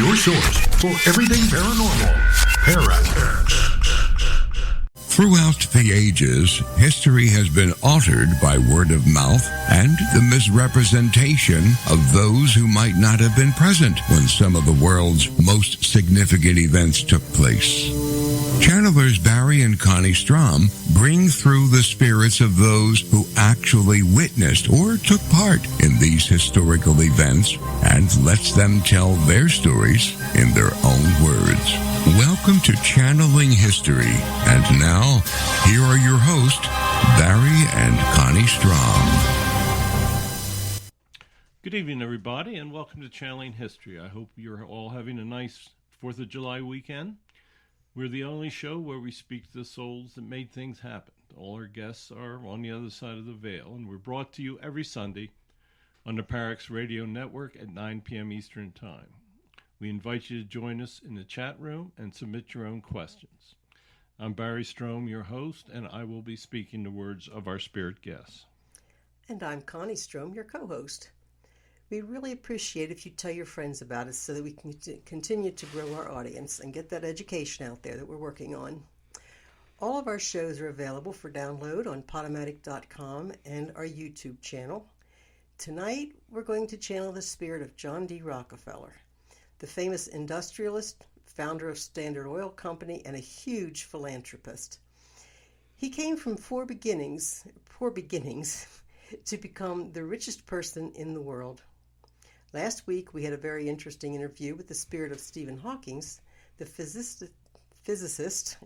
your source for everything paranormal. Parax. Throughout the ages, history has been altered by word of mouth and the misrepresentation of those who might not have been present when some of the world's most significant events took place. Channelers Barry and Connie Strohm bring through the spirits of those who actually witnessed or took part in these historical events and lets them tell their stories in their own words. Welcome to Channeling History. And now, here are your hosts, Barry and Connie Strohm. Good evening, everybody, and welcome to Channeling History. I hope you're all having a nice 4th of July weekend. We're the only show where we speak to the souls that made things happen. All our guests are on the other side of the veil, and we're brought to you every Sunday on the Parax Radio Network at 9 p.m. Eastern Time. We invite you to join us in the chat room and submit your own questions. I'm Barry Strohm, your host, and I will be speaking the words of our spirit guests. And I'm Connie Strohm, your co-host. We really appreciate if you tell your friends about us so that we can continue to grow our audience and get that education out there that we're working on. All of our shows are available for download on Podomatic.com and our YouTube channel. Tonight, we're going to channel the spirit of John D. Rockefeller, the famous industrialist, founder of Standard Oil Company, and a huge philanthropist. He came from poor beginnings, to become the richest person in the world. Last week, we had a very interesting interview with the spirit of Stephen Hawking, the physicist,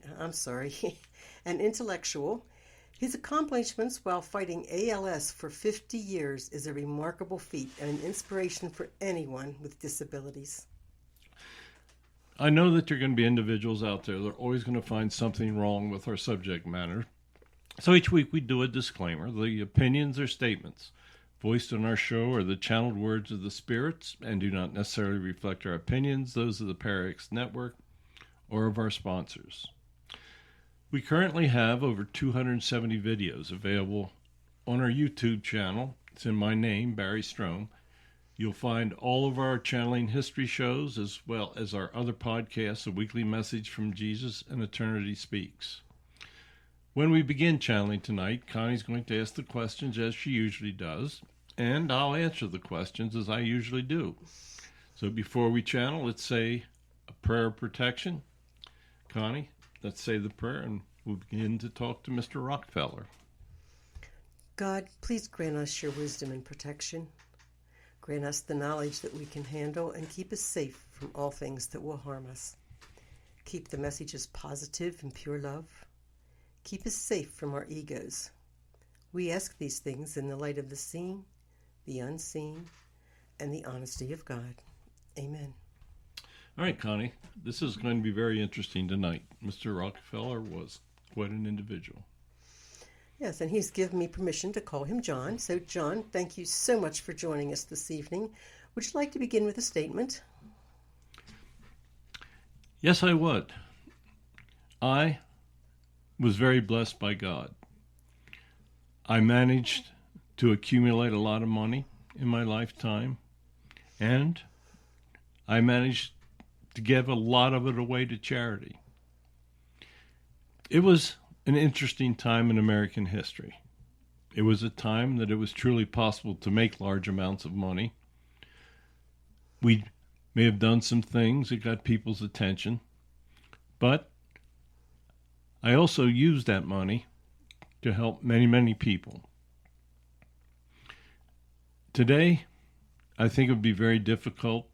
an intellectual. His accomplishments while fighting ALS for 50 years is a remarkable feat and an inspiration for anyone with disabilities. I know that there are going to be individuals out there that are always going to find something wrong with our subject matter. So each week we do a disclaimer. The opinions or statements voiced on our show are the channeled words of the spirits and do not necessarily reflect our opinions, those of the Parax Network, or of our sponsors. We currently have over 270 videos available on our YouTube channel. It's in my name, Barry Strohm. You'll find all of our Channeling History shows as well as our other podcasts, A Weekly Message from Jesus and Eternity Speaks. When we begin channeling tonight, Connie's going to ask the questions as she usually does, and I'll answer the questions as I usually do. So before we channel, let's say a prayer of protection. Connie, let's say the prayer and we'll begin to talk to Mr. Rockefeller. God, please grant us your wisdom and protection. Grant us the knowledge that we can handle and keep us safe from all things that will harm us. Keep the messages positive and pure love. Keep us safe from our egos. We ask these things in the light of the seen, the unseen, and the honesty of God. Amen. All right, Connie, this is going to be very interesting tonight. Mr. Rockefeller was quite an individual. Yes, and he's given me permission to call him John. So, John, thank you so much for joining us this evening. Would you like to begin with a statement? Yes, I would. I was very blessed by God. I managed to accumulate a lot of money in my lifetime, and I managed to give a lot of it away to charity. It was an interesting time in American history. It was a time that it was truly possible to make large amounts of money. We may have done some things that got people's attention, but I also used that money to help many, many people. Today, I think it would be very difficult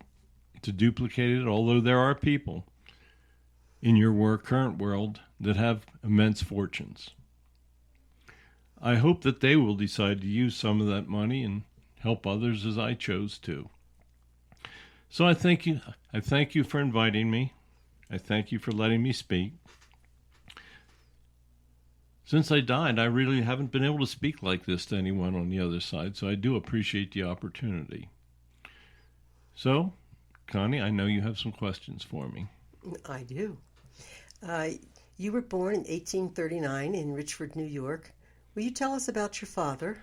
to duplicate it, although there are people in your current world that have immense fortunes. I hope that they will decide to use some of that money and help others as I chose to. So I thank you. I thank you for inviting me. I thank you for letting me speak. Since I died, I really haven't been able to speak like this to anyone on the other side, so I do appreciate the opportunity. So, Connie, I know you have some questions for me. I do. You were born in 1839 in Richford, New York. Will you tell us about your father?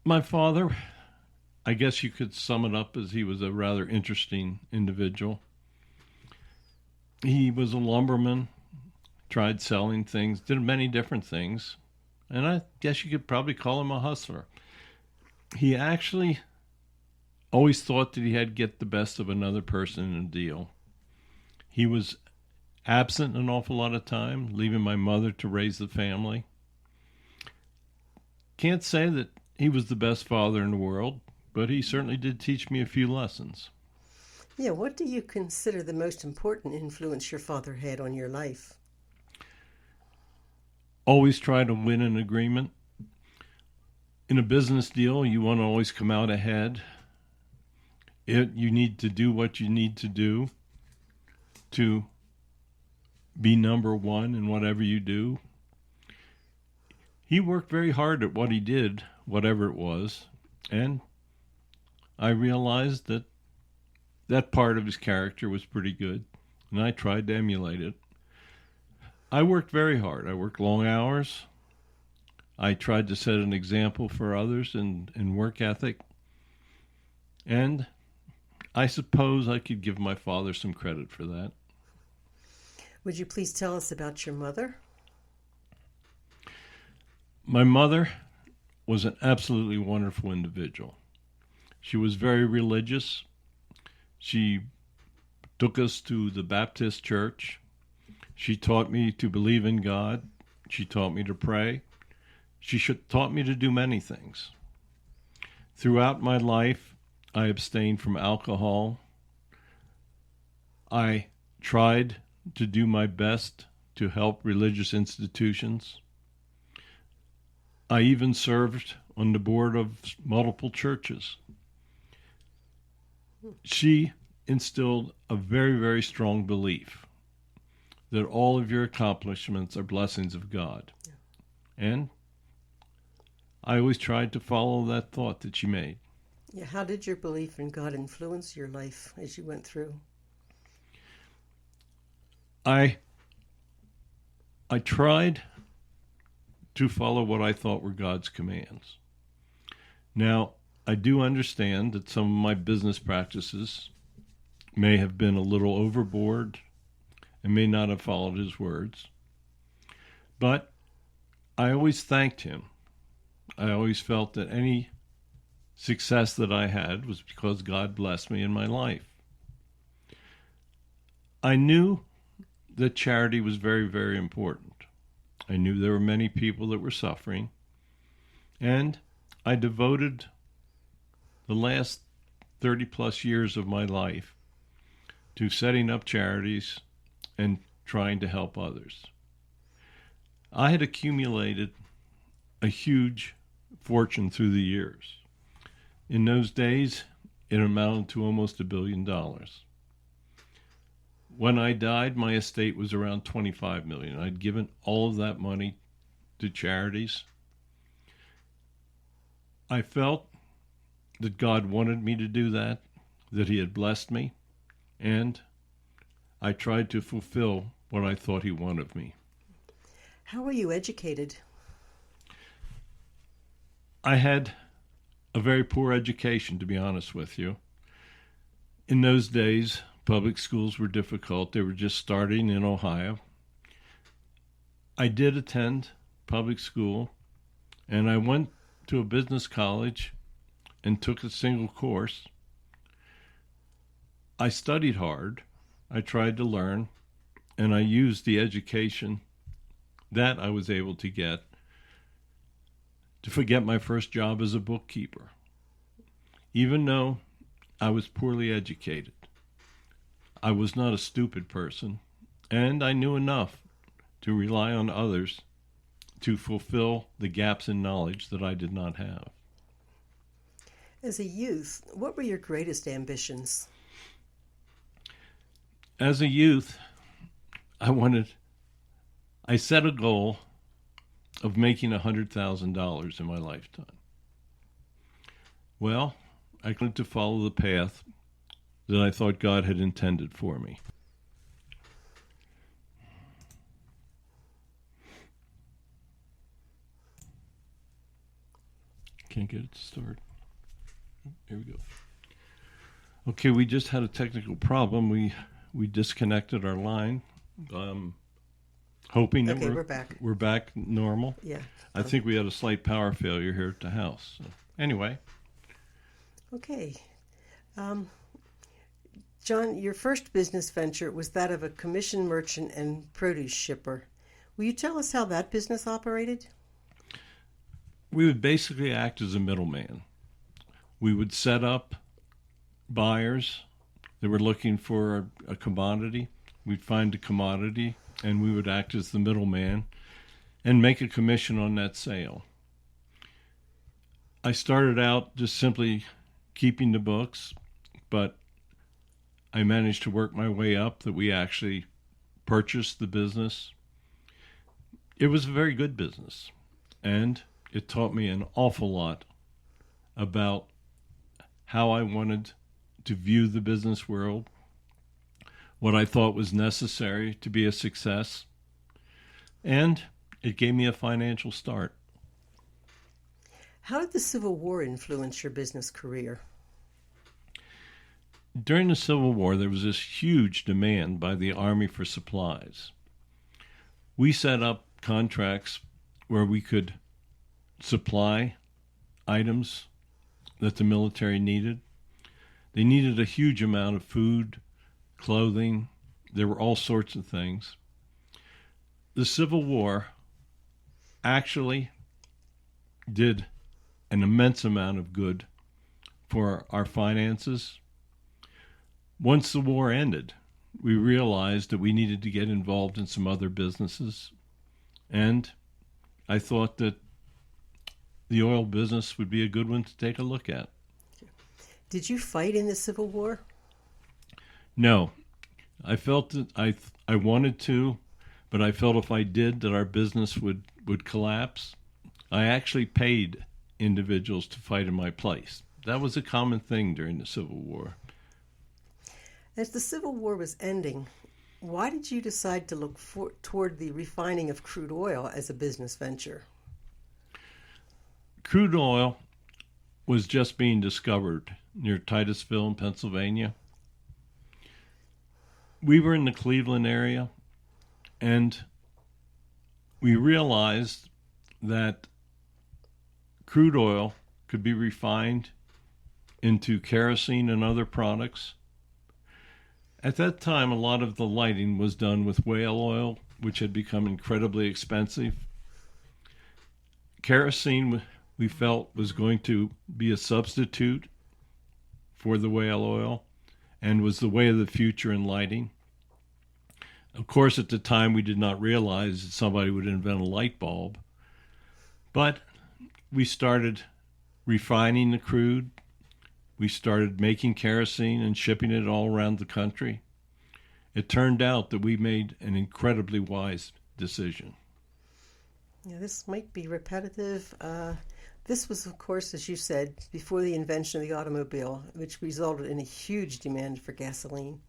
My father, I guess you could sum it up as he was a rather interesting individual. He was a lumberman, tried selling things, did many different things, and I guess you could probably call him a hustler. He actually always thought that he had to get the best of another person in a deal. He was absent an awful lot of time, leaving my mother to raise the family. Can't say that he was the best father in the world, but he certainly did teach me a few lessons. Yeah, what do you consider the most important influence your father had on your life? Always try to win an agreement. In a business deal, you want to always come out ahead. You need to do what you need to do to be number one in whatever you do. He worked very hard at what he did, whatever it was, and I realized that that part of his character was pretty good, and I tried to emulate it. I worked very hard. I worked long hours. I tried to set an example for others in work ethic, and I suppose I could give my father some credit for that. Would you please tell us about your mother? My mother was an absolutely wonderful individual. She was very religious. She took us to the Baptist church. She taught me to believe in God. She taught me to pray. She taught me to do many things. Throughout my life, I abstained from alcohol. I tried to do my best to help religious institutions. I even served on the board of multiple churches. She instilled a very, very strong belief that all of your accomplishments are blessings of God. And I always tried to follow that thought that she made. Yeah, how did your belief in God influence your life as you went through? I tried to follow what I thought were God's commands. Now, I do understand that some of my business practices may have been a little overboard and may not have followed his words. But I always thanked him. I always felt that any success that I had was because God blessed me in my life. I knew that charity was very, very important. I knew there were many people that were suffering, and I devoted the last 30 plus years of my life to setting up charities and trying to help others. I had accumulated a huge fortune through the years. In those days, it amounted to almost $1 billion. When I died, my estate was around $25 million. I'd given all of that money to charities. I felt that God wanted me to do that He had blessed me, and I tried to fulfill what I thought He wanted of me. How were you educated? I had a very poor education, to be honest with you. In those days, public schools were difficult. They were just starting in Ohio. I did attend public school, and I went to a business college and took a single course. I studied hard. I tried to learn, and I used the education that I was able to get to forget my first job as a bookkeeper. Even though I was poorly educated, I was not a stupid person, and I knew enough to rely on others to fulfill the gaps in knowledge that I did not have. As a youth, what were your greatest ambitions? As a youth, I set a goal of making $100,000 in my lifetime. Well, I wanted to follow the path that I thought God had intended for me. Can't get it to start. Here we go. Okay, we just had a technical problem. We disconnected our line. Hoping that Okay, we're back. We're back normal. Yeah. I think we had a slight power failure here at the house. So, anyway. Okay. John, your first business venture was that of a commission merchant and produce shipper. Will you tell us how that business operated? We would basically act as a middleman. We would set up buyers that were looking for a commodity. We'd find a commodity, and we would act as the middleman and make a commission on that sale. I started out just simply keeping the books, but I managed to work my way up that we actually purchased the business. It was a very good business, and it taught me an awful lot about how I wanted to view the business world, what I thought was necessary to be a success, and it gave me a financial start. How did the Civil War influence your business career? During the Civil War, there was this huge demand by the Army for supplies. We set up contracts where we could supply items that the military needed. They needed a huge amount of food, clothing. There were all sorts of things. The Civil War actually did an immense amount of good for our finances. Once the war ended, we realized that we needed to get involved in some other businesses, and I thought that the oil business would be a good one to take a look at. Did you fight in the Civil War? No, I felt that I wanted to, but I felt if I did that our business would collapse. I actually paid individuals to fight in my place. That was a common thing during the Civil War. As the Civil War was ending, why did you decide to look toward the refining of crude oil as a business venture? Crude oil was just being discovered near Titusville in Pennsylvania. We were in the Cleveland area, and we realized that crude oil could be refined into kerosene and other products. At that time, a lot of the lighting was done with whale oil, which had become incredibly expensive. Kerosene, we felt, was going to be a substitute for the whale oil and was the way of the future in lighting. Of course, at the time, we did not realize that somebody would invent a light bulb. But we started refining the crude. We started making kerosene and shipping it all around the country. It turned out that we made an incredibly wise decision. Yeah, this might be repetitive. This was, of course, as you said, before the invention of the automobile, which resulted in a huge demand for gasoline.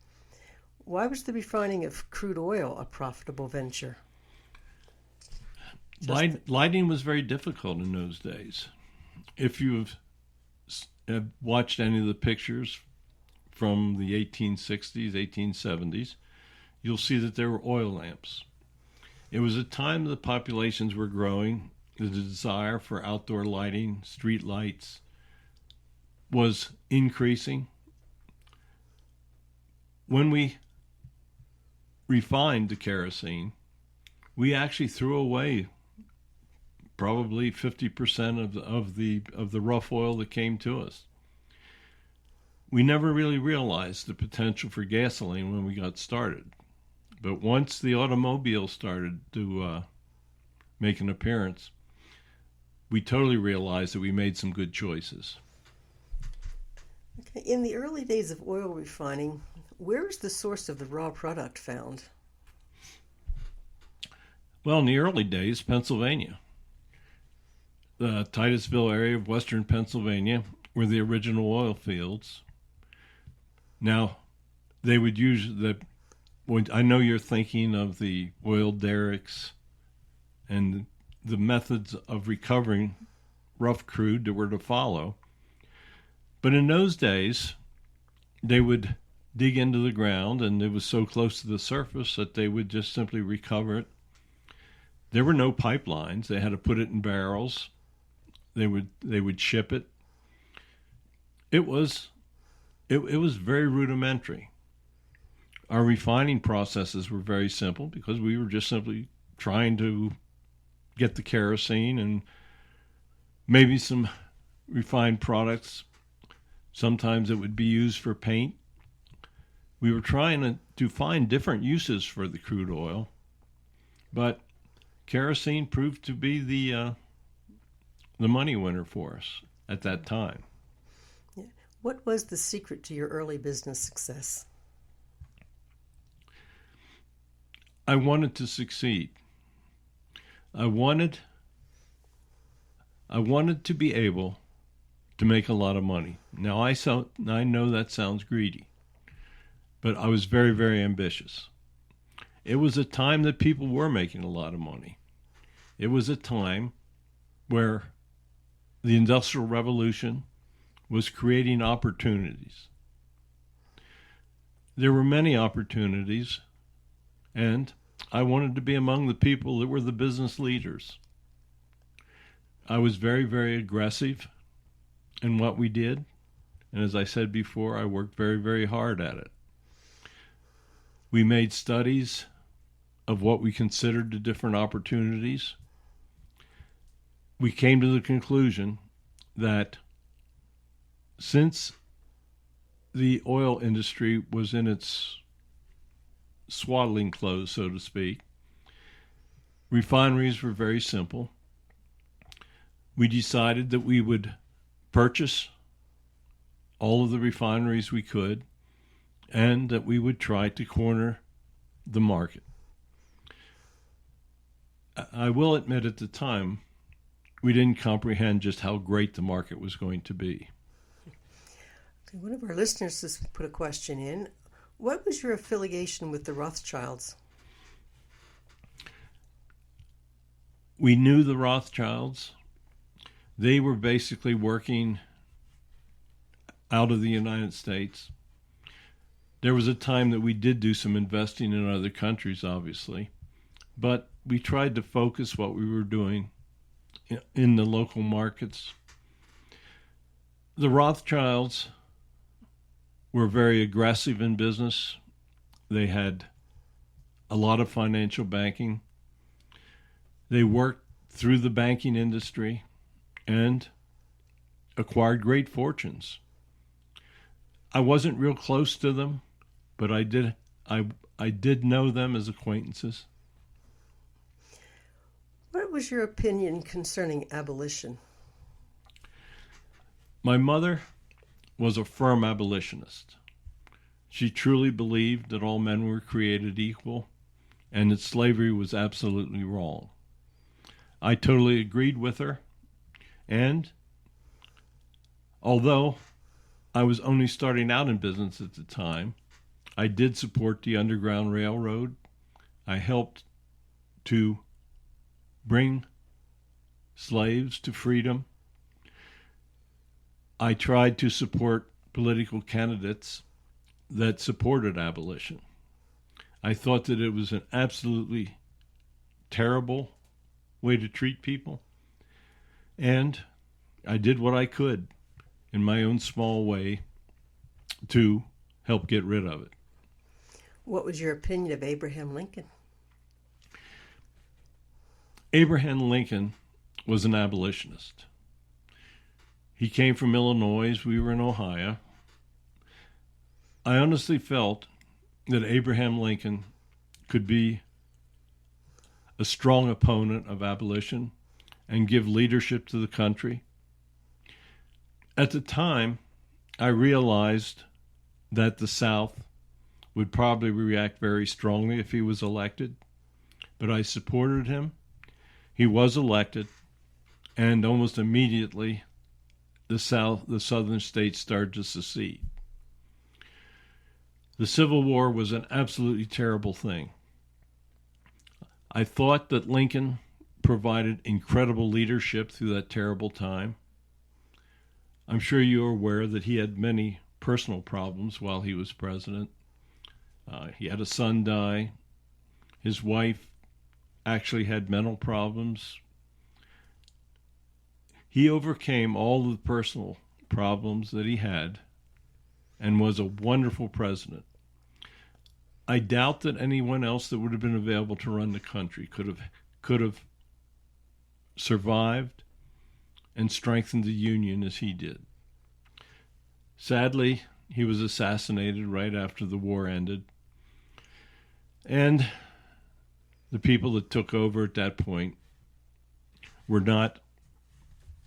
Why was the refining of crude oil a profitable venture? Lighting was very difficult in those days. If you've watched any of the pictures from the 1860s, 1870s, you'll see that there were oil lamps. It was a time the populations were growing. The desire for outdoor lighting, street lights, was increasing. When we refined the kerosene, we actually threw away probably 50% of the rough oil that came to us. We never really realized the potential for gasoline when we got started. But once the automobile started to make an appearance, we totally realized that we made some good choices. Okay. In the early days of oil refining, where is the source of the raw product found? Well, in the early days, Pennsylvania. The Titusville area of western Pennsylvania were the original oil fields. Now, they would use I know you're thinking of the oil derricks and the methods of recovering rough crude that were to follow. But in those days, they would dig into the ground, and it was so close to the surface that they would just simply recover it. There were no pipelines. They had to put it in barrels. They would ship it. It was very rudimentary. Our refining processes were very simple because we were just simply trying to get the kerosene and maybe some refined products. Sometimes it would be used for paint. We were trying to find different uses for the crude oil, but kerosene proved to be the money winner for us at that time. Yeah. What was the secret to your early business success? I wanted to succeed. I wanted to be able to make a lot of money. Now, I know that sounds greedy, but I was very, very ambitious. It was a time that people were making a lot of money. It was a time where the Industrial Revolution was creating opportunities. There were many opportunities, and I wanted to be among the people that were the business leaders. I was very, very aggressive in what we did. And as I said before, I worked very, very hard at it. We made studies of what we considered the different opportunities. We came to the conclusion that since the oil industry was in its swaddling clothes, so to speak, refineries were very simple. We decided that we would purchase all of the refineries we could and that we would try to corner the market. I will admit at the time, we didn't comprehend just how great the market was going to be. Okay, one of our listeners has put a question in. What was your affiliation with the Rothschilds? We knew the Rothschilds. They were basically working out of the United States. There was a time that we did do some investing in other countries, obviously, but we tried to focus what we were doing in the local markets. The Rothschilds were very aggressive in business. They had a lot of financial banking. They worked through the banking industry and acquired great fortunes. I wasn't real close to them, but I did know them as acquaintances. What was your opinion concerning abolition? My mother was a firm abolitionist. She truly believed that all men were created equal and that slavery was absolutely wrong. I totally agreed with her, and although I was only starting out in business at the time, I did support the Underground Railroad. I helped to bring slaves to freedom. I tried to support political candidates that supported abolition. I thought that it was an absolutely terrible way to treat people, and I did what I could in my own small way to help get rid of it. What was your opinion of Abraham Lincoln? Abraham Lincoln was an abolitionist. He came from Illinois. We were in Ohio. I honestly felt that Abraham Lincoln could be a strong opponent of abolition and give leadership to the country. At the time, I realized that the South would probably react very strongly if he was elected, but I supported him. He was elected, and almost immediately the southern states started to secede. The Civil War was an absolutely terrible thing. I thought that Lincoln provided incredible leadership through that terrible time. I'm sure you're aware that he had many personal problems while he was president. He had a son die. His wife actually had mental problems. He overcame all the personal problems that he had and was a wonderful president. I doubt that anyone else that would have been available to run the country could have survived and strengthened the Union as he did. Sadly, he was assassinated right after the war ended. And the people that took over at that point were not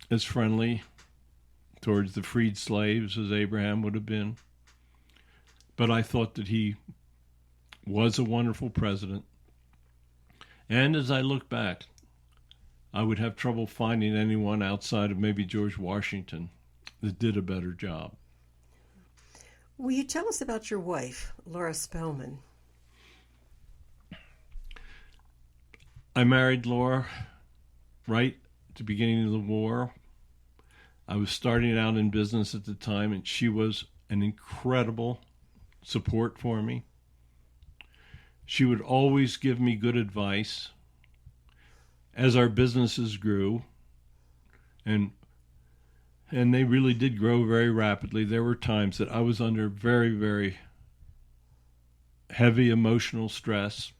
as friendly towards the freed slaves as Abraham would have been. But I thought that he was a wonderful president. And as I look back, I would have trouble finding anyone outside of maybe George Washington that did a better job. Will you tell us about your wife, Laura Spellman? I married Laura right at the beginning of the war. I was starting out in business at the time, and she was an incredible support for me. She would always give me good advice. As our businesses grew, and they really did grow very rapidly, there were times that I was under very, very heavy emotional stress.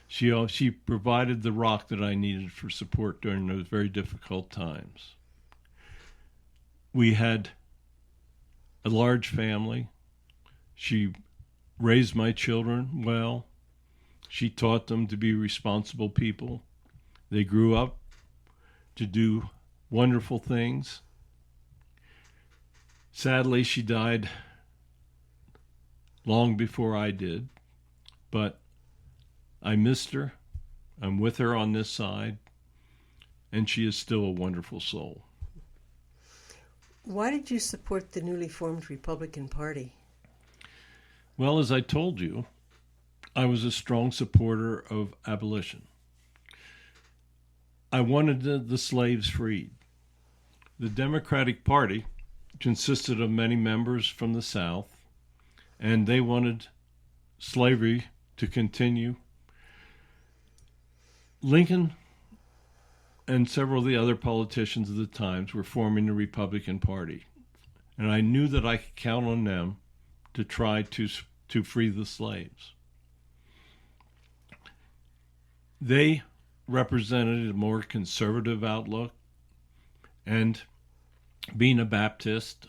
She provided the rock that I needed for support during those very difficult times. We had a large family. She raised my children well. She taught them to be responsible people. They grew up to do wonderful things. Sadly, she died long before I did, but I missed her. I'm with her on this side, and she is still a wonderful soul. Why did you support the newly formed Republican Party? Well, as I told you, I was a strong supporter of abolition. I wanted the slaves freed. The Democratic Party consisted of many members from the South, and they wanted slavery to continue. Lincoln and several of the other politicians of the times were forming the Republican Party, and I knew that I could count on them to try to free the slaves. They represented a more conservative outlook, and being a Baptist,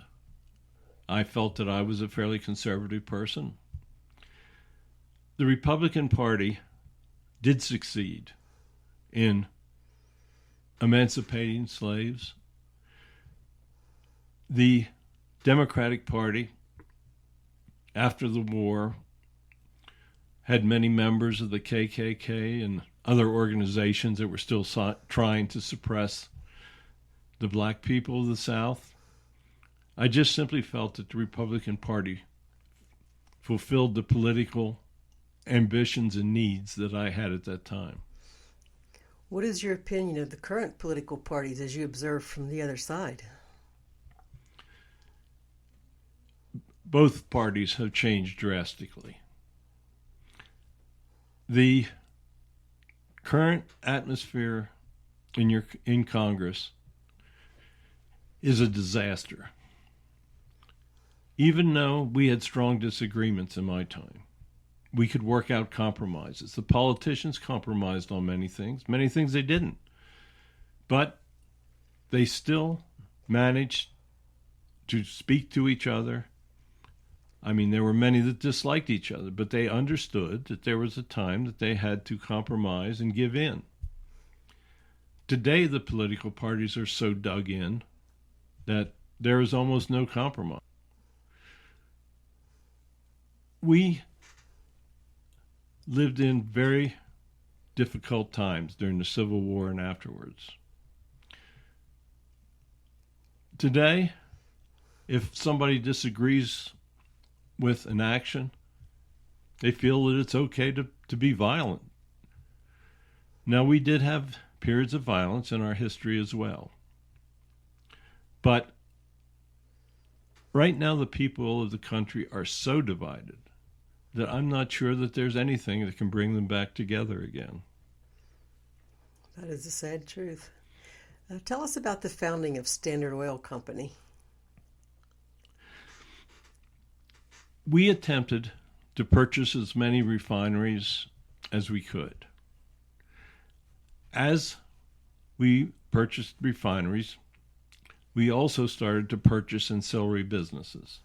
I felt that I was a fairly conservative person. The Republican Party did succeed in emancipating slaves. The Democratic Party, after the war, had many members of the KKK and other organizations that were still trying to suppress the black people of the South. I just simply felt that the Republican Party fulfilled the political ambitions and needs that I had at that time. What is your opinion of the current political parties as you observe from the other side? Both parties have changed drastically. The current atmosphere in Congress is a disaster. Even though we had strong disagreements in my time, we could work out compromises. The politicians compromised on many things they didn't. But they still managed to speak to each other. I mean, there were many that disliked each other, but they understood that there was a time that they had to compromise and give in. Today, the political parties are so dug in that there is almost no compromise. We lived in very difficult times during the Civil War and afterwards. Today, if somebody disagrees with an action, they feel that it's okay to be violent. Now, we did have periods of violence in our history as well. But Right now, the people of the country are so divided that I'm not sure that there's anything that can bring them back together again. That is a sad truth. Tell us about the founding of Standard Oil Company. We attempted to purchase as many refineries as we could. As we purchased refineries, we also started to purchase ancillary businesses.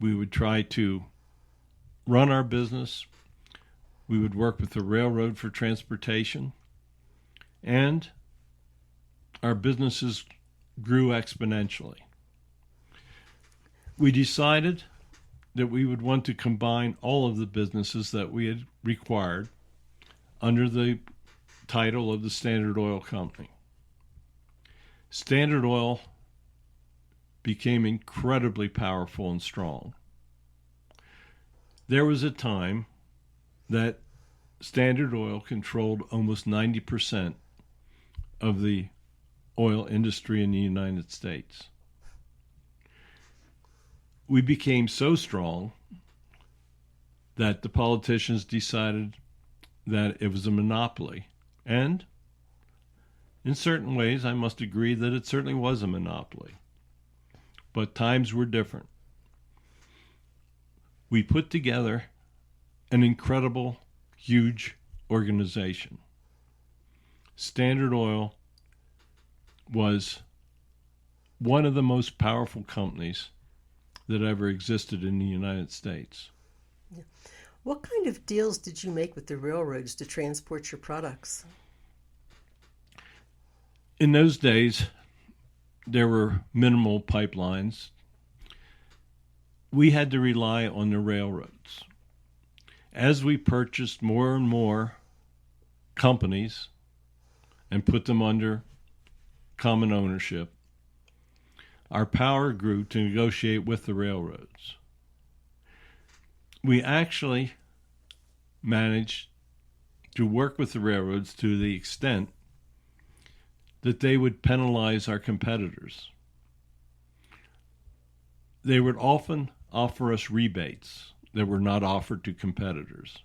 We would try to run our business. We would work with the railroad for transportation. And our businesses grew exponentially. We decided that we would want to combine all of the businesses that we had required under the title of the Standard Oil Company. Standard Oil became incredibly powerful and strong. There was a time that Standard Oil controlled almost 90% of the oil industry in the United States. We became so strong that the politicians decided that it was a monopoly. And in certain ways, I must agree that it certainly was a monopoly. But times were different. We put together an incredible, huge organization. Standard Oil was one of the most powerful companies that ever existed in the United States. What kind of deals did you make with the railroads to transport your products? In those days, there were minimal pipelines. We had to rely on the railroads. As we purchased more and more companies and put them under common ownership, our power grew to negotiate with the railroads. We actually managed to work with the railroads to the extent that they would penalize our competitors. They would often offer us rebates that were not offered to competitors.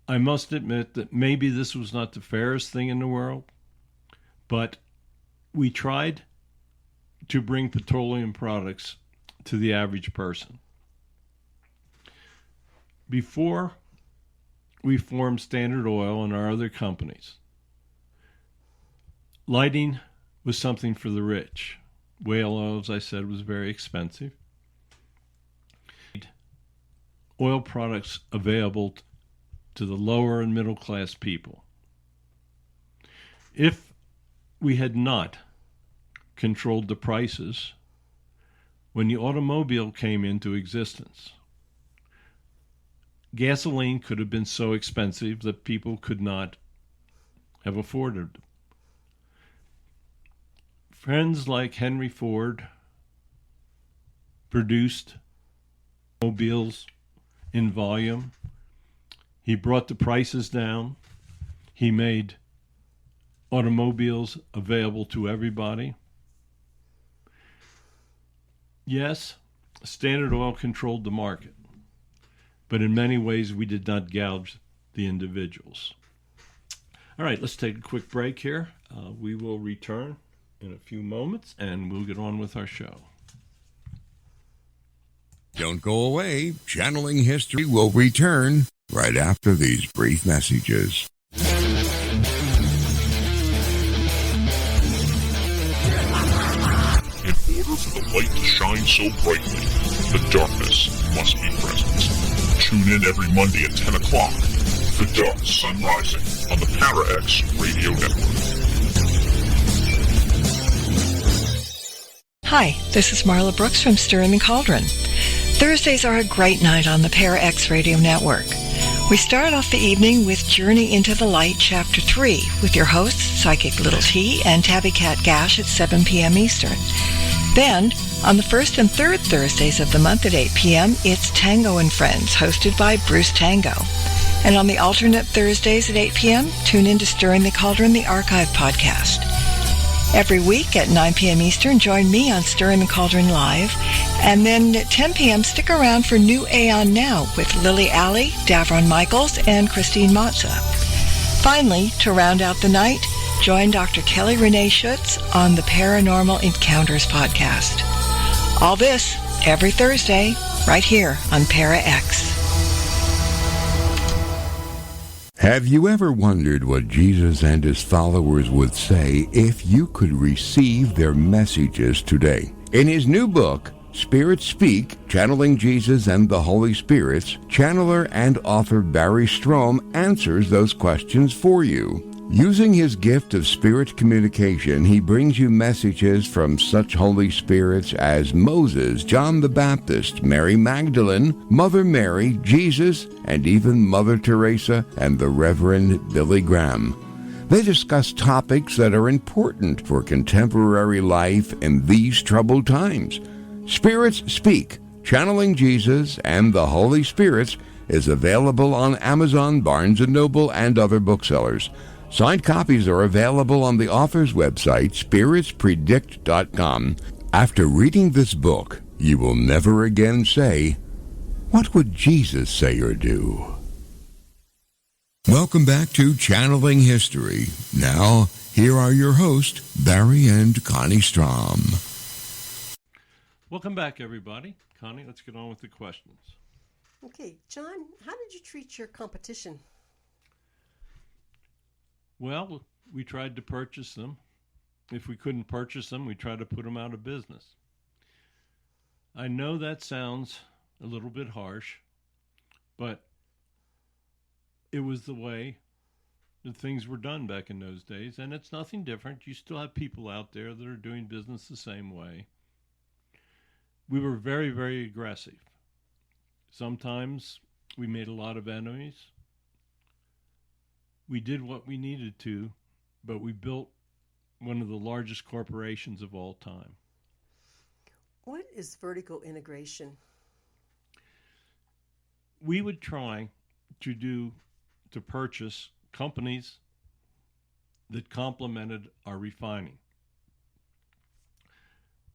I must admit that maybe this was not the fairest thing in the world, but we tried to bring petroleum products to the average person. Before we formed Standard Oil and our other companies, lighting was something for the rich. Whale oil, as I said, was very expensive. Oil products available to the lower and middle class people. If we had not controlled the prices when the automobile came into existence, gasoline could have been so expensive that people could not have afforded it. Friends like Henry Ford produced automobiles in volume. He brought the prices down. He made automobiles available to everybody. Yes, Standard Oil controlled the market, but in many ways we did not gouge the individuals. All right, let's take a quick break here. We will return in a few moments, and we'll get on with our show. Don't go away. Channeling History will return right after these brief messages. In order for the light to shine so brightly, the darkness must be present. Tune in every Monday at 10 o'clock for Dark Sun Rising on the Para-X Radio Network. Hi, this is Marla Brooks from Stirring the Cauldron. Thursdays are a great night on the Para-X Radio Network. We start off the evening with Journey into the Light, Chapter 3, with your hosts, Psychic Little T and Tabby Cat Gash at 7 p.m. Eastern. Then, on the first and third Thursdays of the month at 8 p.m., it's Tango and Friends, hosted by Bruce Tango. And on the alternate Thursdays at 8 p.m., tune in to Stirring the Cauldron, the Archive podcast. Every week at 9 p.m. Eastern, join me on Strohm and Cauldron Live. And then at 10 p.m., stick around for New Aeon Now with Lily Alley, Davron Michaels, and Christine Matza. Finally, to round out the night, join Dr. Kelly Renee Schutz on the Paranormal Encounters podcast. All this every Thursday, right here on Para X. Have you ever wondered what Jesus and his followers would say if you could receive their messages today? In his new book, Spirits Speak, Channeling Jesus and the Holy Spirits, channeler and author Barry Strohm answers those questions for you. Using his gift of spirit communication, he brings you messages from such Holy Spirits as Moses, John the Baptist, Mary Magdalene, Mother Mary, Jesus, and even Mother Teresa and the Reverend Billy Graham. They discuss topics that are important for contemporary life in these troubled times. Spirits Speak, Channeling Jesus and the Holy Spirits is available on Amazon, Barnes & Noble, and other booksellers. Signed copies are available on the author's website, spiritspredict.com. After reading this book, you will never again say, "What would Jesus say or do?" Welcome back to Channeling History. Now, here are your hosts, Barry and Connie Strohm. Welcome back, everybody. Connie, let's get on with the questions. Okay, John, how did you treat your competition? Well, we tried to purchase them. If we couldn't purchase them, we tried to put them out of business. I know that sounds a little bit harsh, but it was the way that things were done back in those days, and it's nothing different. You still have people out there that are doing business the same way. We were very, very aggressive. Sometimes we made a lot of enemies. We did what we needed to, but we built one of the largest corporations of all time. What is vertical integration? We would try to purchase companies that complemented our refining.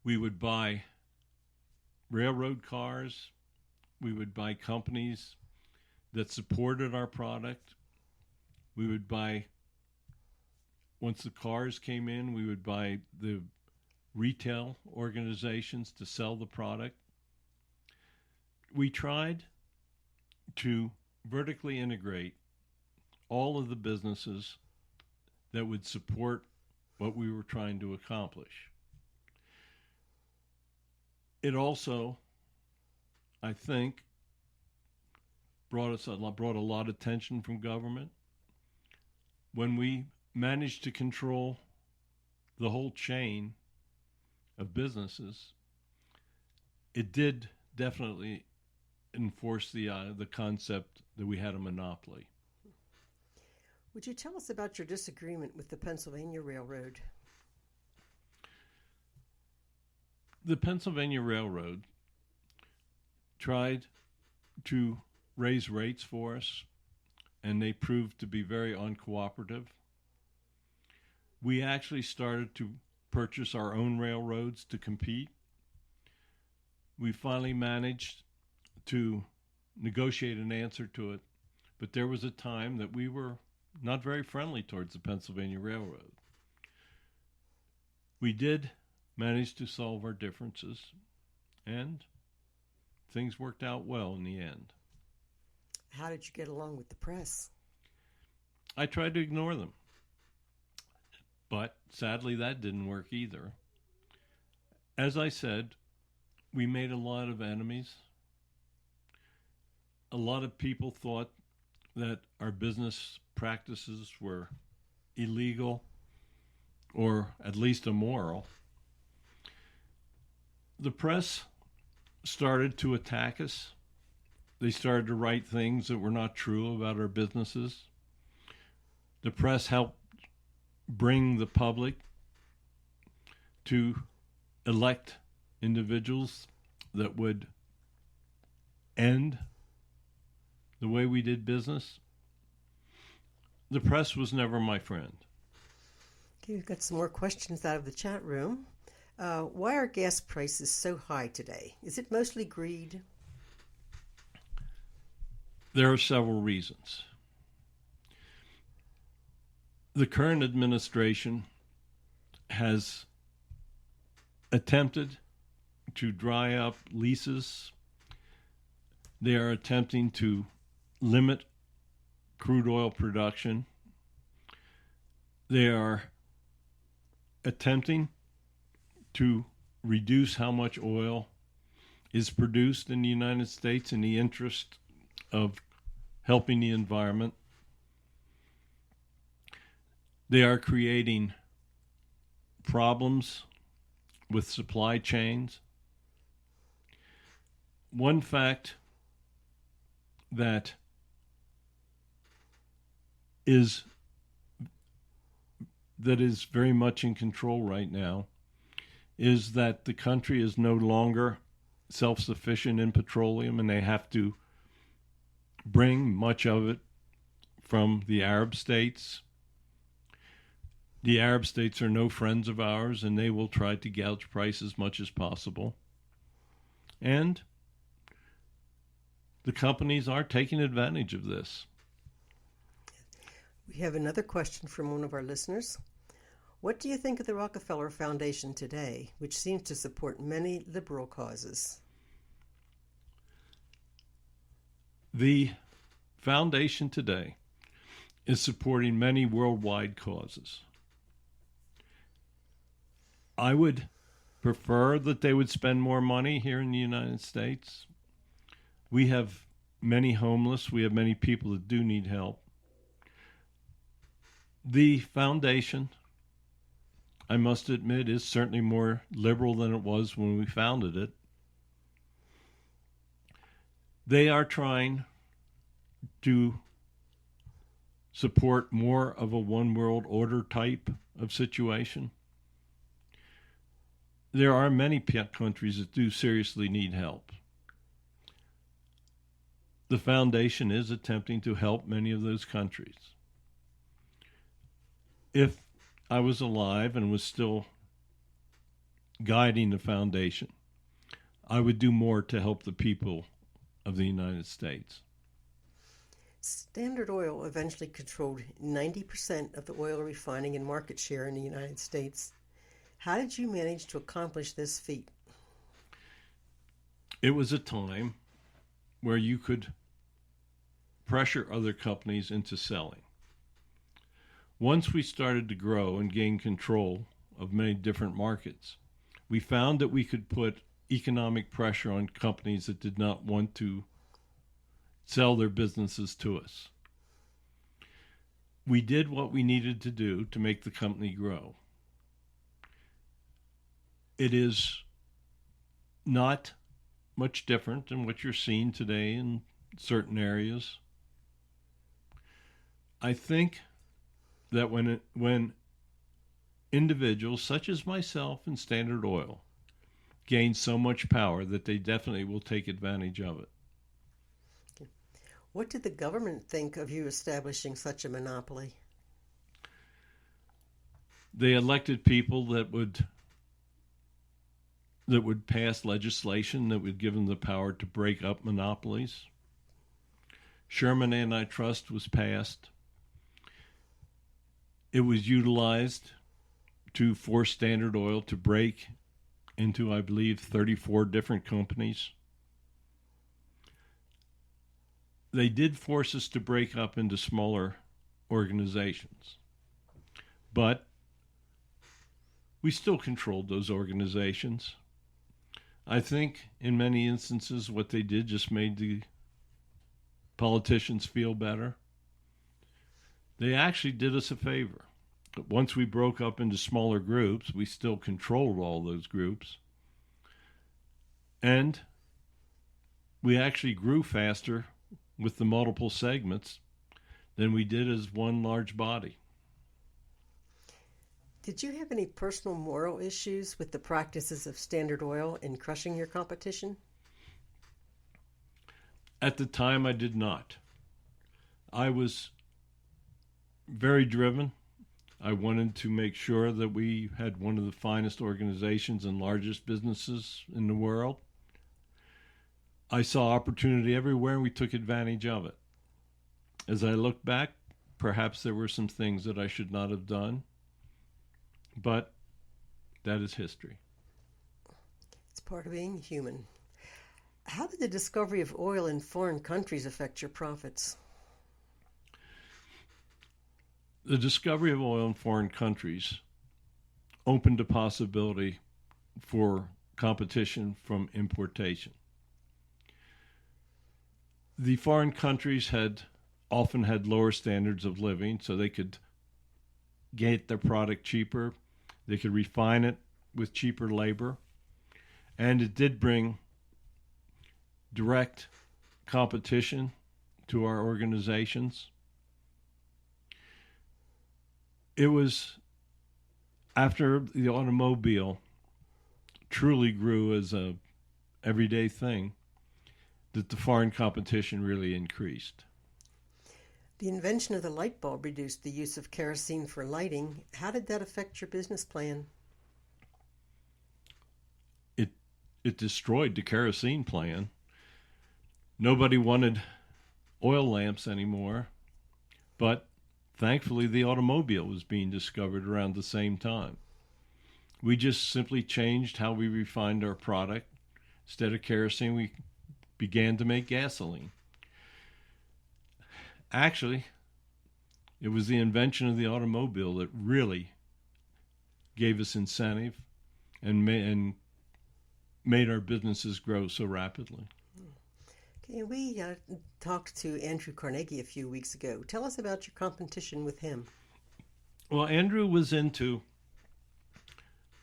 We would buy railroad cars. We would buy companies that supported our product. We would buy, once the cars came in, we would buy the retail organizations to sell the product. We tried to vertically integrate all of the businesses that would support what we were trying to accomplish. It also, I think, brought a lot of attention from government. When we managed to control the whole chain of businesses, it did definitely enforce the concept that we had a monopoly. Would you tell us about your disagreement with the Pennsylvania Railroad? The Pennsylvania Railroad tried to raise rates for us, and they proved to be very uncooperative. We actually started to purchase our own railroads to compete. We finally managed to negotiate an answer to it, but there was a time that we were not very friendly towards the Pennsylvania Railroad. We did manage to solve our differences, and things worked out well in the end. How did you get along with the press? I tried to ignore them, but sadly that didn't work either. As I said, we made a lot of enemies. A lot of people thought that our business practices were illegal or at least immoral. The press started to attack us. They started to write things that were not true about our businesses. The press helped bring the public to elect individuals that would end the way we did business. The press was never my friend. Okay, we've got some more questions out of the chat room. Why are gas prices so high today? Is it mostly greed? There are several reasons. The current administration has attempted to dry up leases. They are attempting to limit crude oil production. They are attempting to reduce how much oil is produced in the United States in the interest of helping the environment. They are creating problems with supply chains. One fact that is very much in control right now is that the country is no longer self-sufficient in petroleum, and they have to bring much of it from the Arab states. The Arab states are no friends of ours, and they will try to gouge price as much as possible. And the companies are taking advantage of this. We have another question from one of our listeners. What do you think of the Rockefeller Foundation today, which seems to support many liberal causes? The foundation today is supporting many worldwide causes. I would prefer that they would spend more money here in the United States. We have many homeless. We have many people that do need help. The foundation, I must admit, is certainly more liberal than it was when we founded it. They are trying to support more of a one world order type of situation. There are many countries that do seriously need help. The foundation is attempting to help many of those countries. If I was alive and was still guiding the foundation, I would do more to help the people of the United States. Standard Oil eventually controlled 90% of the oil refining and market share in the United States. How did you manage to accomplish this feat? It was a time where you could pressure other companies into selling. Once we started to grow and gain control of many different markets, we found that we could put economic pressure on companies that did not want to sell their businesses to us. We did what we needed to do to make the company grow. It is not much different than what you're seeing today in certain areas. I think that when individuals such as myself and Standard Oil gain so much power, that they definitely will take advantage of it. Okay. What did the government think of you establishing such a monopoly? They elected people that would pass legislation that would give them the power to break up monopolies. Sherman Antitrust was passed. It was utilized to force Standard Oil to break into, I believe, 34 different companies. They did force us to break up into smaller organizations, but we still controlled those organizations. I think in many instances what they did just made the politicians feel better. They actually did us a favor. Once we broke up into smaller groups, we still controlled all those groups. And we actually grew faster with the multiple segments than we did as one large body. Did you have any personal moral issues with the practices of Standard Oil in crushing your competition? At the time, I did not. I was very driven. I wanted to make sure that we had one of the finest organizations and largest businesses in the world. I saw opportunity everywhere, and we took advantage of it. As I look back, perhaps there were some things that I should not have done, but that is history. It's part of being human. How did the discovery of oil in foreign countries affect your profits? The discovery of oil in foreign countries opened a possibility for competition from importation. The foreign countries had often had lower standards of living, so they could get their product cheaper. They could refine it with cheaper labor. And it did bring direct competition to our organizations. It was after the automobile truly grew as a everyday thing that the foreign competition really increased. The invention of the light bulb reduced the use of kerosene for lighting. How did that affect your business plan? It destroyed the kerosene plan. Nobody wanted oil lamps anymore, but thankfully, the automobile was being discovered around the same time. We just simply changed how we refined our product. Instead of kerosene, we began to make gasoline. Actually, it was the invention of the automobile that really gave us incentive and made our businesses grow so rapidly. Okay, we talked to Andrew Carnegie a few weeks ago. Tell us about your competition with him. Well, Andrew was into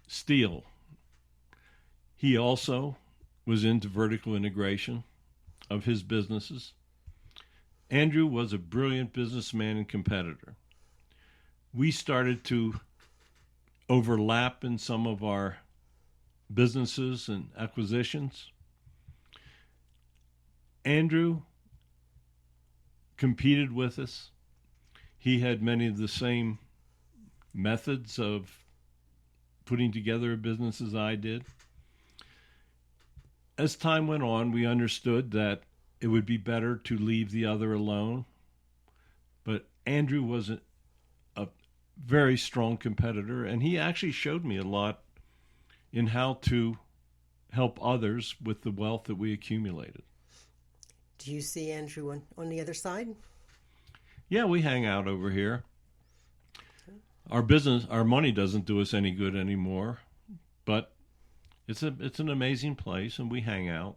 steel. He also was into vertical integration of his businesses. Andrew was a brilliant businessman and competitor. We started to overlap in some of our businesses and acquisitions. Andrew competed with us. He had many of the same methods of putting together a business as I did. As time went on, we understood that it would be better to leave the other alone. But Andrew was a very strong competitor, and he actually showed me a lot in how to help others with the wealth that we accumulated. Do you see Andrew on the other side? Yeah, we hang out over here. Our money doesn't do us any good anymore, but it's an amazing place, and we hang out.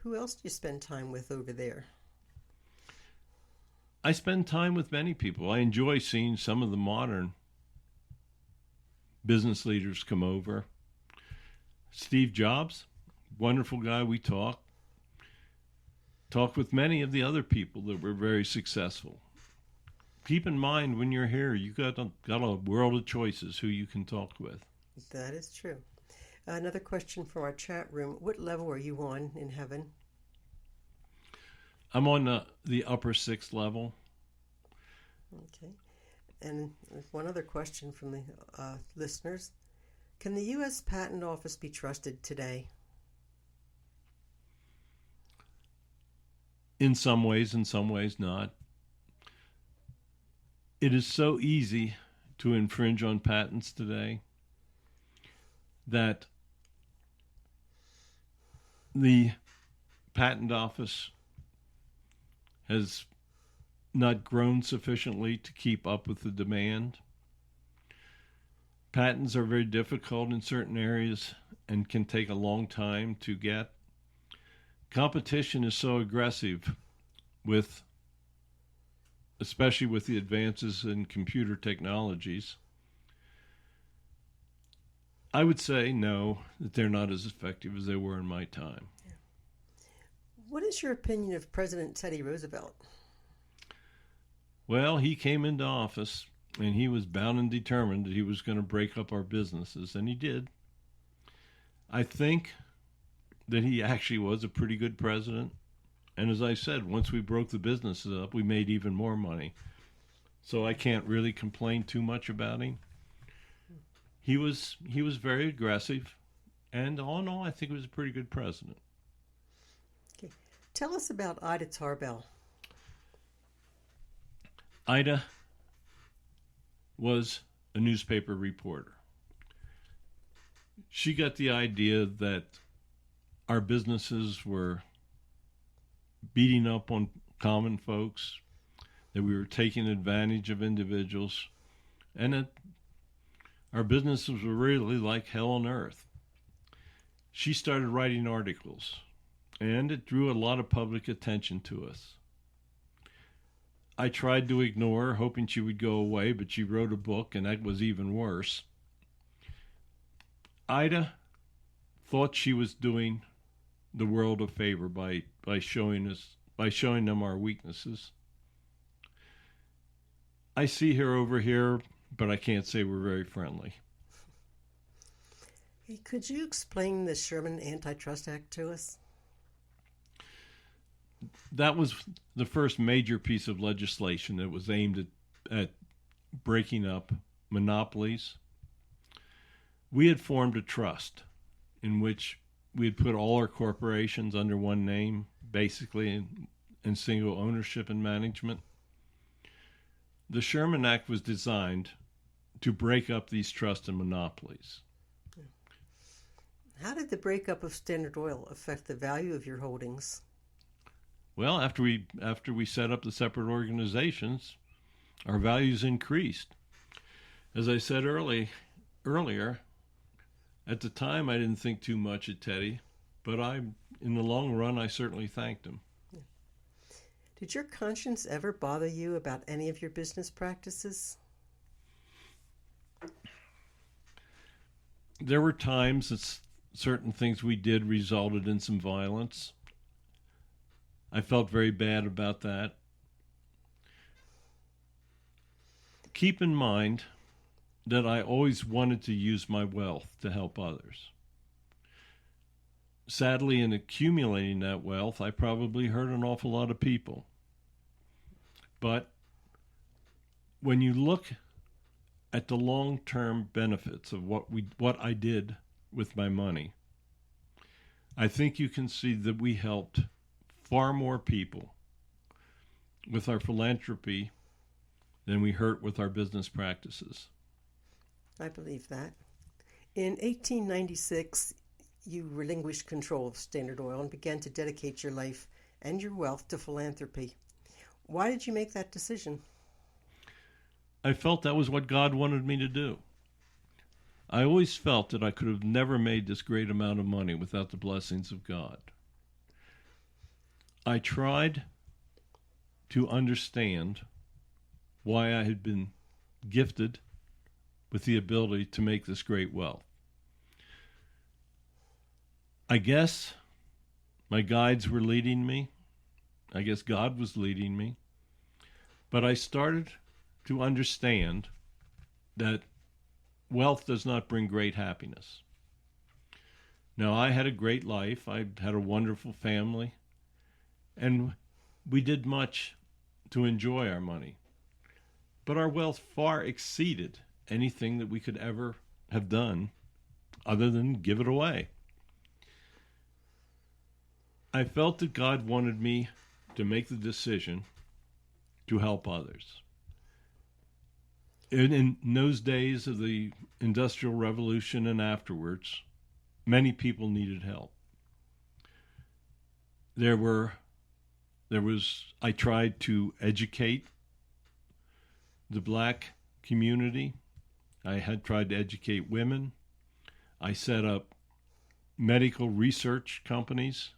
Who else do you spend time with over there? I spend time with many people. I enjoy seeing some of the modern business leaders come over. Steve Jobs, wonderful guy. We talk with many of the other people that were very successful. Keep in mind when you're here, you got a world of choices who you can talk with. That is true. Another question from our chat room. What level are you on in heaven? I'm on the upper 6th level. Okay. And one other question from the listeners. Can the U.S. Patent Office be trusted today? In some ways not. It is so easy to infringe on patents today that the patent office has not grown sufficiently to keep up with the demand. Patents are very difficult in certain areas and can take a long time to get. Competition is so aggressive especially with the advances in computer technologies. I would say no, that they're not as effective as they were in my time. Yeah. What is your opinion of President Teddy Roosevelt? Well, he came into office and he was bound and determined that he was going to break up our businesses, and he did. I think that he actually was a pretty good president. And as I said, once we broke the businesses up, we made even more money. so I can't really complain too much about him. He was very aggressive, and all in all, I think he was a pretty good president. Okay. Tell us about Ida Tarbell. Ida was a newspaper reporter. She got the idea that our businesses were beating up on common folks, that we were taking advantage of individuals, and that our businesses were really like hell on earth. She started writing articles, and it drew a lot of public attention to us. I tried to ignore her, hoping she would go away, but she wrote a book, and that was even worse. Ida thought she was doing the world a favor by showing them our weaknesses. I see her over here, but I can't say we're very friendly. Hey, could you explain the Sherman Antitrust Act to us? That was the first major piece of legislation that was aimed at breaking up monopolies. We had formed a trust in which we had put all our corporations under one name, basically in single ownership and management. The Sherman Act was designed to break up these trusts and monopolies. How did the breakup of Standard Oil affect the value of your holdings? Well, after we set up the separate organizations, our values increased. As I said earlier, at the time I didn't think too much of Teddy, but in the long run, I certainly thanked him. Did your conscience ever bother you about any of your business practices? There were times that certain things we did resulted in some violence. I felt very bad about that. Keep in mind that I always wanted to use my wealth to help others. Sadly, in accumulating that wealth, I probably hurt an awful lot of people. But when you look at the long-term benefits of what I did with my money, I think you can see that we helped far more people with our philanthropy than we hurt with our business practices. I believe that. In 1896, you relinquished control of Standard Oil and began to dedicate your life and your wealth to philanthropy. Why did you make that decision? I felt that was what God wanted me to do. I always felt that I could have never made this great amount of money without the blessings of God. I tried to understand why I had been gifted with the ability to make this great wealth. I guess my guides were leading me. I guess God was leading me. But I started to understand that wealth does not bring great happiness. Now, I had a great life. I had a wonderful family. And we did much to enjoy our money. But our wealth far exceeded anything that we could ever have done other than give it away. I felt that God wanted me to make the decision to help others. In those days of the Industrial Revolution and afterwards, many people needed help. I tried to educate the black community. I had tried to educate women. I set up medical research companies.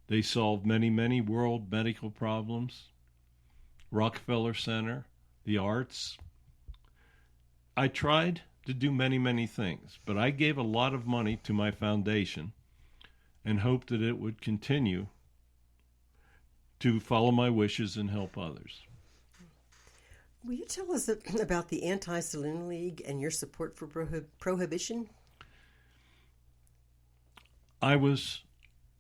They solved many, many world medical problems. Rockefeller Center, the arts. I tried to do many, many things, but I gave a lot of money to my foundation and hoped that it would continue to follow my wishes and help others. Will you tell us about the Anti-Saloon League and your support for prohibition? I was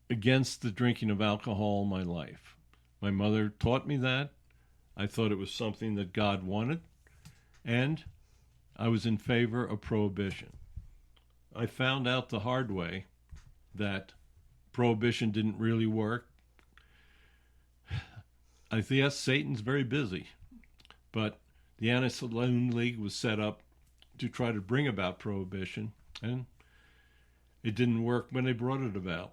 against the drinking of alcohol all my life. My mother taught me that. I thought it was something that God wanted, and I was in favor of prohibition. I found out the hard way that prohibition didn't really work. I think, yes, Satan's very busy, but the Anti-Saloon League was set up to try to bring about prohibition, and it didn't work when they brought it about.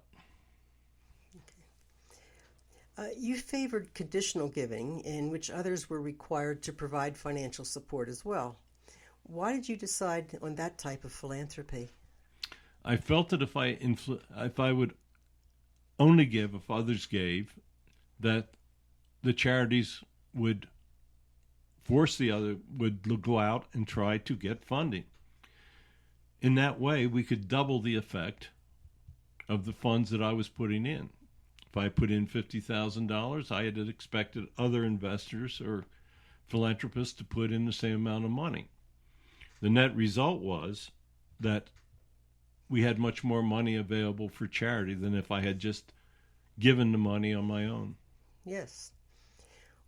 You favored conditional giving, in which others were required to provide financial support as well. Why did you decide on that type of philanthropy? I felt that if I would only give if others gave, that the charities would force would go out and try to get funding. In that way, we could double the effect of the funds that I was putting in. If I put in $50,000, I had expected other investors or philanthropists to put in the same amount of money. The net result was that we had much more money available for charity than if I had just given the money on my own. Yes.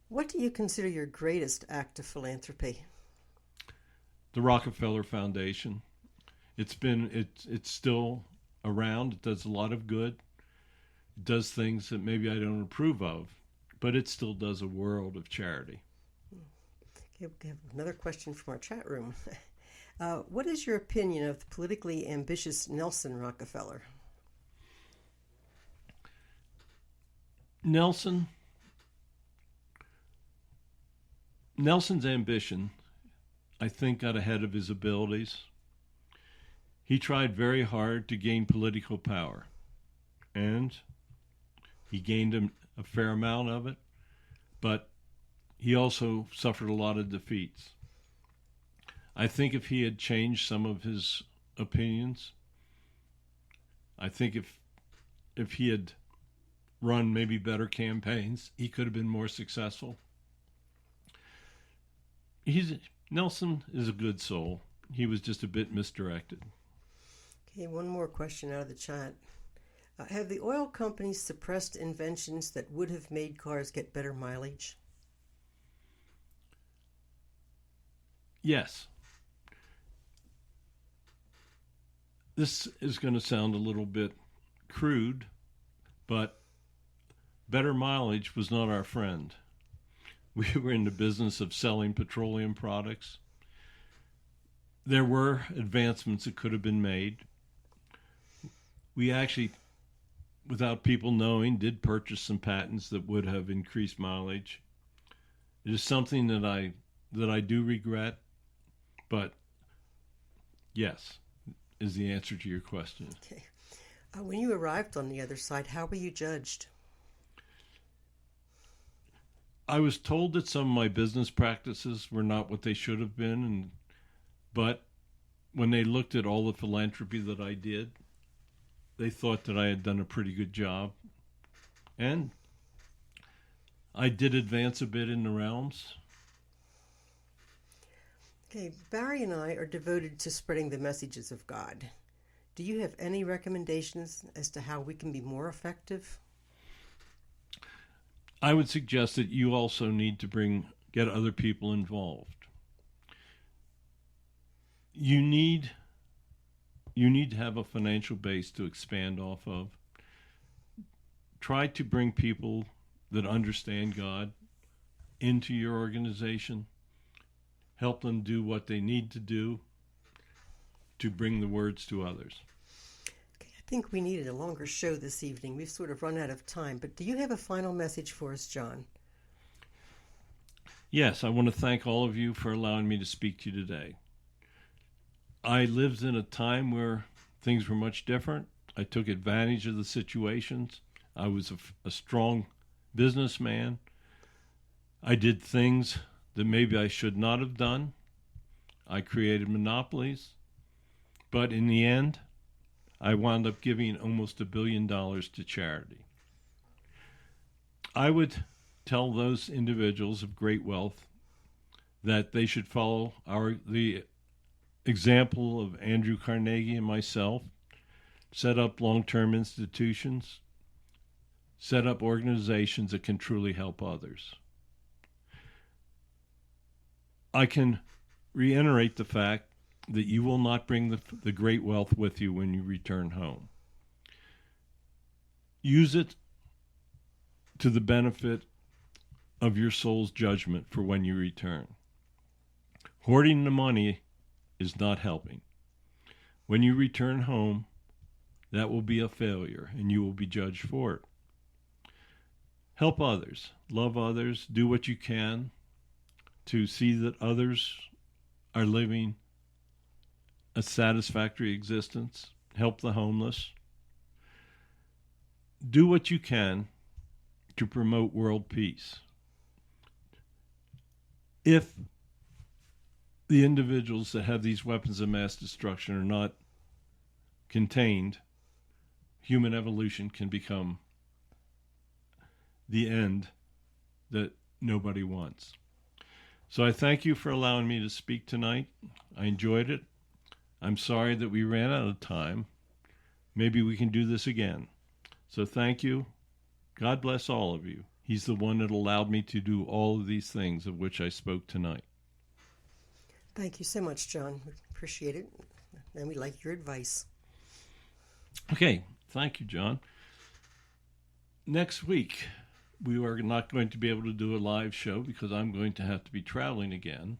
What do you consider your greatest act of philanthropy? The Rockefeller Foundation. It's still around. It does a lot of good. It does things that maybe I don't approve of, but it still does a world of charity. Okay, we have another question from our chat room. What is your opinion of the politically ambitious Nelson Rockefeller? Nelson's ambition, I think, got ahead of his abilities. He tried very hard to gain political power, and he gained a fair amount of it, but he also suffered a lot of defeats. I think if he had changed some of his opinions, I think if he had run maybe better campaigns, he could have been more successful. Nelson is a good soul. He was just a bit misdirected. Okay, one more question out of the chat. Have the oil companies suppressed inventions that would have made cars get better mileage? Yes. This is going to sound a little bit crude, but better mileage was not our friend. We were in the business of selling petroleum products. There were advancements that could have been made. We actually, without people knowing, did purchase some patents that would have increased mileage. It is something that I do regret, but yes, is the answer to your question. Okay. When you arrived on the other side, how were you judged? I was told that some of my business practices were not what they should have been, but when they looked at all the philanthropy that I did, they thought that I had done a pretty good job. And I did advance a bit in the realms. Okay, Barry and I are devoted to spreading the messages of God. Do you have any recommendations as to how we can be more effective? I would suggest that you also need to get other people involved. You need to have a financial base to expand off of. Try to bring people that understand God into your organization. Help them do what they need to do to bring the words to others. Okay, I think we needed a longer show this evening. We've sort of run out of time, but do you have a final message for us, John? Yes, I want to thank all of you for allowing me to speak to you today. I lived in a time where things were much different. I took advantage of the situations. I was a strong businessman. I did things that maybe I should not have done. I created monopolies. But in the end, I wound up giving almost $1 billion to charity. I would tell those individuals of great wealth that they should follow the example of Andrew Carnegie and myself, set up long-term institutions, set up organizations that can truly help others. I can reiterate the fact that you will not bring the great wealth with you when you return home. Use it to the benefit of your soul's judgment for when you return. Hoarding the money is not helping. When you return home, that will be a failure, and you will be judged for it. Help others, love others, do what you can to see that others are living a satisfactory existence. Help the homeless. Do what you can to promote world peace. If the individuals that have these weapons of mass destruction are not contained, human evolution can become the end that nobody wants. So I thank you for allowing me to speak tonight. I enjoyed it. I'm sorry that we ran out of time. Maybe we can do this again. So thank you. God bless all of you. He's the one that allowed me to do all of these things of which I spoke tonight. Thank you so much, John. We appreciate it. And we like your advice. Okay. Thank you, John. Next week, we are not going to be able to do a live show because I'm going to have to be traveling again.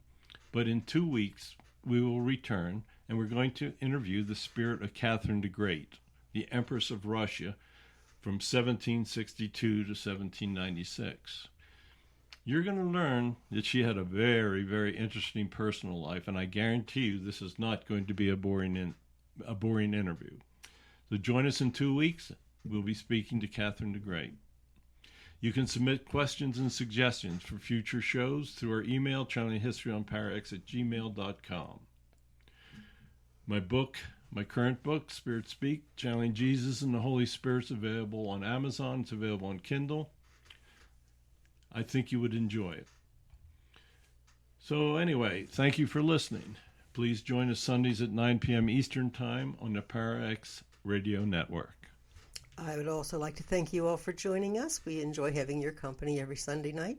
But in 2 weeks, we will return, and we're going to interview the spirit of Catherine the Great, the Empress of Russia, from 1762 to 1796. You're going to learn that she had a very, very interesting personal life, and I guarantee you this is not going to be a boring interview. So join us in 2 weeks. We'll be speaking to Catherine the Great. You can submit questions and suggestions for future shows through our email, channelinghistoryonparax@gmail.com. My current book, Spirit Speak, Channeling Jesus and the Holy Spirit's available on Amazon. It's available on Kindle. I think you would enjoy it. So anyway, thank you for listening. Please join us Sundays at 9 p.m. Eastern Time on the ParaX Radio Network. I would also like to thank you all for joining us. We enjoy having your company every Sunday night.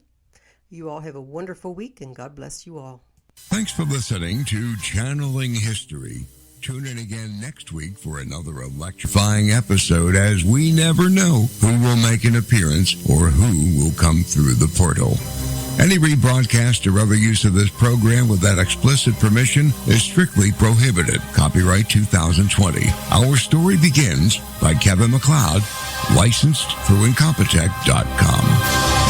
You all have a wonderful week, and God bless you all. Thanks for listening to Channeling History. Tune in again next week for another electrifying episode, as we never know who will make an appearance or who will come through the portal. Any rebroadcast or other use of this program without explicit permission is strictly prohibited. Copyright 2020. Our Story Begins by Kevin MacLeod, licensed through Incompetech.com.